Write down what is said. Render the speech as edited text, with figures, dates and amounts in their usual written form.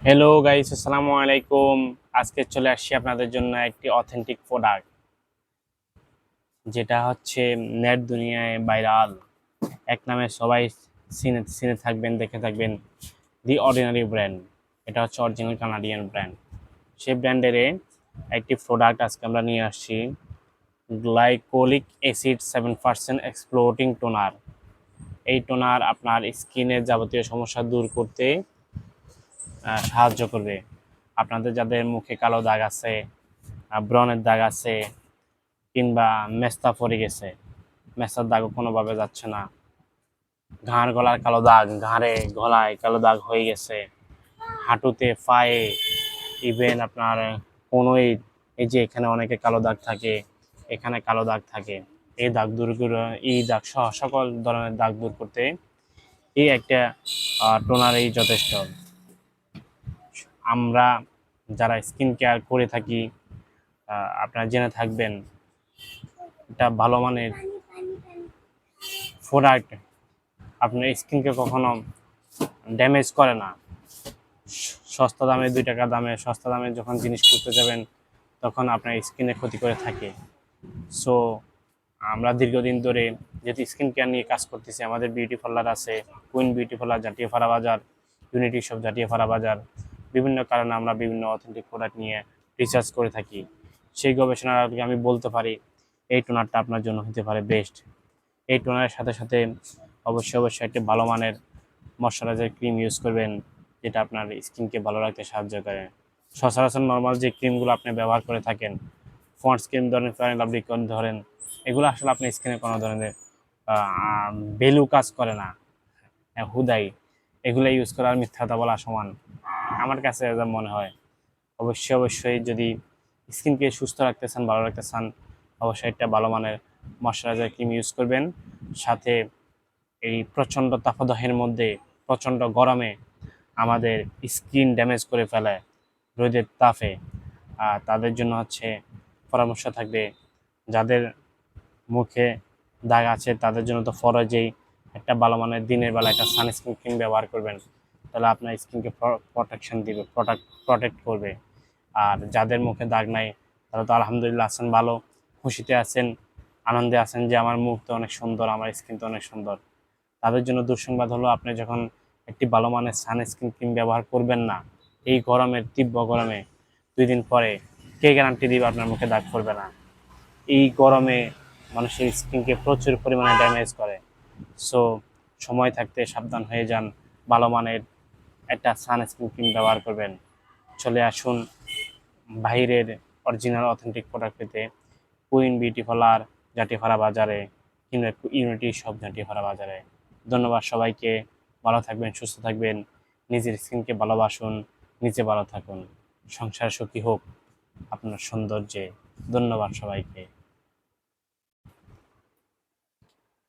Hello guys, আসসালামু আলাইকুম। আজকে চলে আসছি আপনাদের জন্য একটি অথেন্টিক প্রোডাক্ট, যেটা হচ্ছে নেট দুনিয়ায় ভাইরাল। এক নামে সবাই চিনে চিনে থাকবেন, দেখে থাকবেন, দি অর্ডিনারি ব্র্যান্ড। এটা হচ্ছে অরিজিনাল কানাডিয়ান ব্র্যান্ড। সেই ব্র্যান্ডের একটি প্রোডাক্ট আজকে আমরা নিয়ে আসছি, গ্লাইকোলিক অ্যাসিড 7% এক্সপ্লোটিং টোনার। এই টোনার আপনার স্কিনের যাবতীয় সমস্যা দূর করতে সাহায্য করবে। আপনাদের যাদের মুখে কালো দাগ আছে, ব্রণের দাগ আছে, কিংবা মেস্তা পড়ে গেছে, মেস্তার দাগও কোনোভাবে যাচ্ছে না, ঘাড় গলার কালো দাগ, ঘাড়ে গলায় কালো দাগ হয়ে গেছে, হাঁটুতে, পায়ে, ইভেন আপনার কোনোই, এই যে এখানে অনেকে কালো দাগ থাকে, এখানে কালো দাগ থাকে, এই দাগ দূর করে, এই দাগ সহ সকল ধরনের দাগ দূর করতে এই একটা টোনারই যথেষ্ট। আমরা যারা স্কিন কেয়ার করে থাকি, আপনারা জেনে থাকবেন, এটা ভালো মানের প্রোডাক্ট আপনার স্কিনকে কখনো ড্যামেজ করে না। সস্তা দামে, 2 টাকা দামে, সস্তা দামে যখন জিনিস খুঁজতে যাবেন, তখন আপনার স্কিনে ক্ষতি করে থাকে। সো আমরা দীর্ঘদিন ধরে যেহেতু স্কিন কেয়ার নিয়ে কাজ করতেছি, আমাদের বিউটি পার্লার আছে, কুইন বিউটি পার্লার, জাতীয়পাড়া বাজার, ইউনিটি শপ, জাতীয়পাড়া বাজার। বিভিন্ন কারণে আমরা বিভিন্ন অথেন্টিক প্রোডাক্ট নিয়ে রিসার্চ করে থাকি। সেই গবেষণার আগে আমি বলতে পারি এই টোনারটা আপনার জন্য হতে পারে বেস্ট। এই টোনারের সাথে সাথে অবশ্যই একটি ভালো মানের ময়শ্চারাইজার ক্রিম ইউজ করবেন, যেটা আপনার স্কিনকে ভালো রাখতে সাহায্য করে। সচরাচর নর্মাল যে ক্রিমগুলো আপনি ব্যবহার করে থাকেন, পন্ডস ক্রিম ধরেন, ফেয়ার অ্যান্ড লাভলি ধরেন, এগুলো আসলে আপনার স্কিনে কোনো ধরনের ভ্যালু কাজ করে না। হুদাই এগুলো ইউজ করার মিথ্যাটা বলা সমান, আমার কাছে যা মনে হয়। অবশ্যই যদি স্কিনকে সুস্থ রাখতে চান, ভালো রাখতে চান, অবশ্যই একটা ভালো মানের ময়শ্চারাইজার ক্রিম ইউজ করবেন। সাথে এই প্রচণ্ড তাপদাহের মধ্যে, প্রচণ্ড গরমে আমাদের স্কিন ড্যামেজ করে ফেলে রোদের তাপে, তাদের জন্য হচ্ছে পরামর্শ থাকবে, যাদের মুখে দাগ আছে তাদের জন্য তো ফরজেই একটা ভালো মানের দিনের বেলা একটা সানস্ক্রিন ক্রিম ব্যবহার করবেন, তাহলে আপনার স্কিনকে প্রোটেকশন দিবে, প্রোটেক্ট করবে। আর যাদের মুখে দাগ নাই, তারা তো আলহামদুলিল্লাহ আছেন, ভালো খুশিতে আছেন, আনন্দে আছেন যে আমার মুখ তো অনেক সুন্দর, আমার স্কিন তো অনেক সুন্দর। তাদের জন্য দুঃসংবাদ হলো, আপনি যখন একটি ভালো মানের সানস্ক্রিন ক্রিম ব্যবহার করবেন না, এই গরমের, তীব্র গরমে 2 দিন পরে কে গ্যারান্টি দিবে আপনার মুখে দাগ পড়বে না? এই গরমে মানুষের স্কিনকে প্রচুর পরিমাণে ড্যামেজ করে। সো সময় থাকতে সাবধান হয়ে যান, ভালো মানের একটা সানস্ক্রিন ক্রিম ব্যবহার করবেন। চলে আসুন বাইরের অরিজিনাল অথেন্টিক প্রোডাক্ট পেতে কুইন বিউটি পার্লার, জাটিপাড়া বাজারে, কিংবা ইউনিটি শপ, জাটিপাড়া বাজারে। ধন্যবাদ সবাইকে। ভালো থাকবেন, সুস্থ থাকবেন, নিজের স্কিনকে ভালোবাসুন, নিজে ভালো থাকুন। সংসার সুখী হোক আপনার সৌন্দর্যে। ধন্যবাদ সবাইকে।